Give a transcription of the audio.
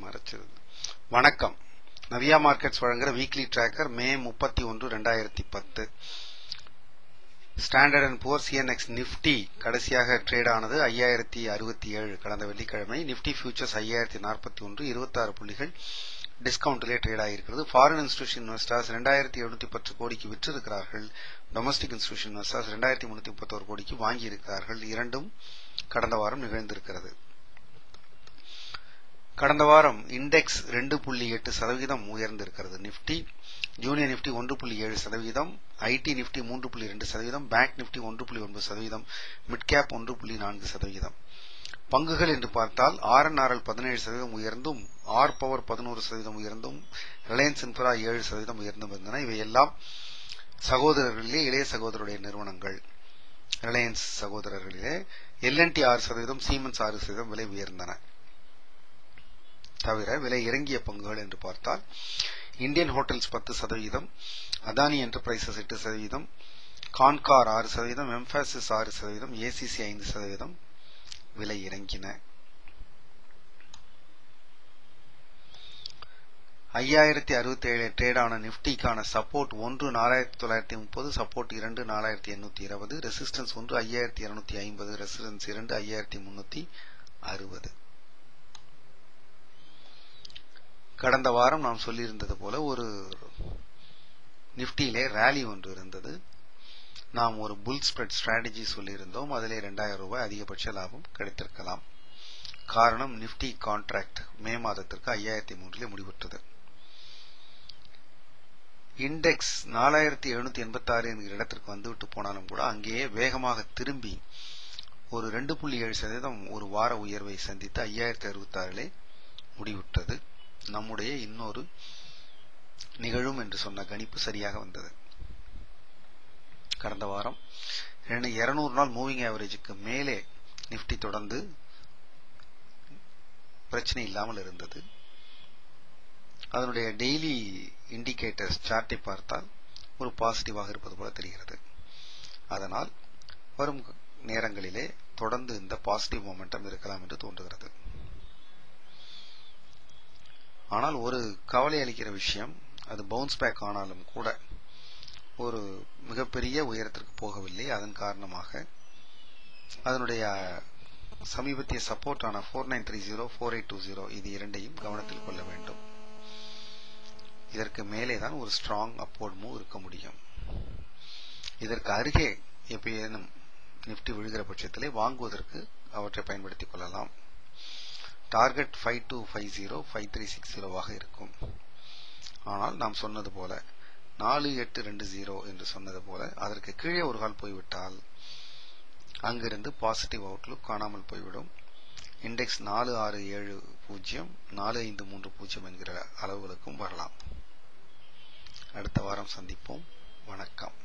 மறைச்சிருது. வணக்கம். நவியா மார்க்கெட்ஸ் வழங்குற weekly tracker May 31, 2010. Standard and poor CNX Nifty கடைசியாக ட்ரேட் ஆனது 5067 கடந்த வெள்ளிக்கிழமை. நிப்டி ஃபியூச்சர்ஸ் 5041, 26 புள்ளிகள் டிஸ்கவுண்டிலே ட்ரேட் ஆகியிருக்கிறது. ஃபாரின் இன்ஸ்டிடியூஷன் இன்வெஸ்டர்ஸ் 2710 கோடிக்கு விற்றிருக்கிறார்கள். டொமஸ்டிக் இன்ஸ்டிடியூஷன் இன்வெஸ்டர்ஸ் 2331 கோடிக்கு வாங்கி இருக்கிறார்கள். இரண்டும் கடந்த வாரம் நிகழ்ந்திருக்கிறது. கடந்த வாரம் இண்டெக்ஸ் 2.8% உயர்ந்திருக்கிறது. Nifty junior Nifty 1.7%, IT Nifty 3.2%, bank Nifty 1.9%, mid cap 1.4%. பங்குகள் என்று பார்த்தால் RNRL 17% உயர்ந்தும், ஆர் பவர் 11% உயர்ந்தும், ரிலையன்ஸ் இன்ஃப்ரா 7% உயர்ந்தும் இருந்தன. இவையெல்லாம் சகோதரர்களிலே இளைய சகோதரருடைய நிறுவனங்கள். ரிலையன்ஸ் சகோதரர்களிலே LNT 6%, சீமென்ஸ் 6% விலை உயர்ந்தன. தவிர விலை இறங்கிய பங்குகள் என்று பார்த்தால் Indian hotels 10%, Adani enterprises 8%, Concor 6%, emphasis 6%, ACC 5% விலை இறங்கின. 5067 ட்ரேடான நிப்டிக்கான சப்போர்ட் 1 4930, சப்போர்ட் 2 4820, ரெசிஸ்டன்ஸ் 1 5250, ரெசிஸ்டன்ஸ் 2 5360. கடந்த வாரம் நாம் சொல்லியிருந்தது போல ஒரு நிப்டியிலே ரேலி ஒன்று இருந்தது. நாம் ஒரு புல் ஸ்ப்ரெட் ஸ்ட்ராட்டஜி சொல்லியிருந்தோம். அதிலே 2000 ரூபாய் அதிகபட்ச லாபம் கிடைத்திருக்கலாம். காரணம் நிப்டி கான்ட்ராக்ட் மே மாதத்திற்கு 5003 முடிவுற்றது. இண்டெக்ஸ் 4786 என்கிற இடத்திற்கு வந்துவிட்டு போனாலும் கூட அங்கேயே வேகமாக திரும்பி ஒரு 2.7% ஒரு வார உயர்வை சந்தித்து 5066 முடிவுற்றது. நம்முடைய இன்னொரு நிகழும் என்று சொன்ன கணிப்பு சரியாக வந்தது. கடந்த வாரம் 200 நாள் மூவிங் ஆவரேஜுக்கு மேலே நிப்டி தொடர்ந்து பிரச்சனை இல்லாமல் இருந்தது. அதனுடைய டெய்லி இண்டிகேட்டர்ஸ் சார்ட்டை பார்த்தால் ஒரு பாசிட்டிவாக இருப்பது போல தெரிகிறது. அதனால் வரும் நேரங்களிலே தொடர்ந்து இந்த பாசிட்டிவ் மொமெண்டம் இருக்கலாம் என்று தோன்றுகிறது. ஆனால் ஒரு கவலை அளிக்கிற விஷயம், அது பவுன்ஸ் பேக் ஆனாலும் கூட ஒரு மிகப்பெரிய உயரத்திற்கு போகவில்லை. அதன் காரணமாக அதனுடைய சமீபத்திய சப்போர்ட்டான 4930, 4820 இது இரண்டையும் கவனத்தில் கொள்ள வேண்டும். இதற்கு மேலே தான் ஒரு ஸ்ட்ராங் அப்வர்ட் மூவ் இருக்க முடியும். இதற்கு அருகே எப்பேனும் நிப்டி விழுகிற பட்சத்திலே வாங்குவதற்கு அவற்றை பயன்படுத்திக் கொள்ளலாம். டார்கெட் 5250, 5360 இருக்கும். ஆனால் நாம் சொன்னது போல 4820 என்று சொன்னது போல அதற்கு கீழே ஒரு கால் போய்விட்டால் அங்கிருந்து பாசிட்டிவ் அவுட்லுக் காணாமல் போய்விடும். இண்டெக்ஸ் 4670, 4530 என்கிற அளவுகளுக்கும் வரலாம். அடுத்த வாரம் சந்திப்போம். வணக்கம்.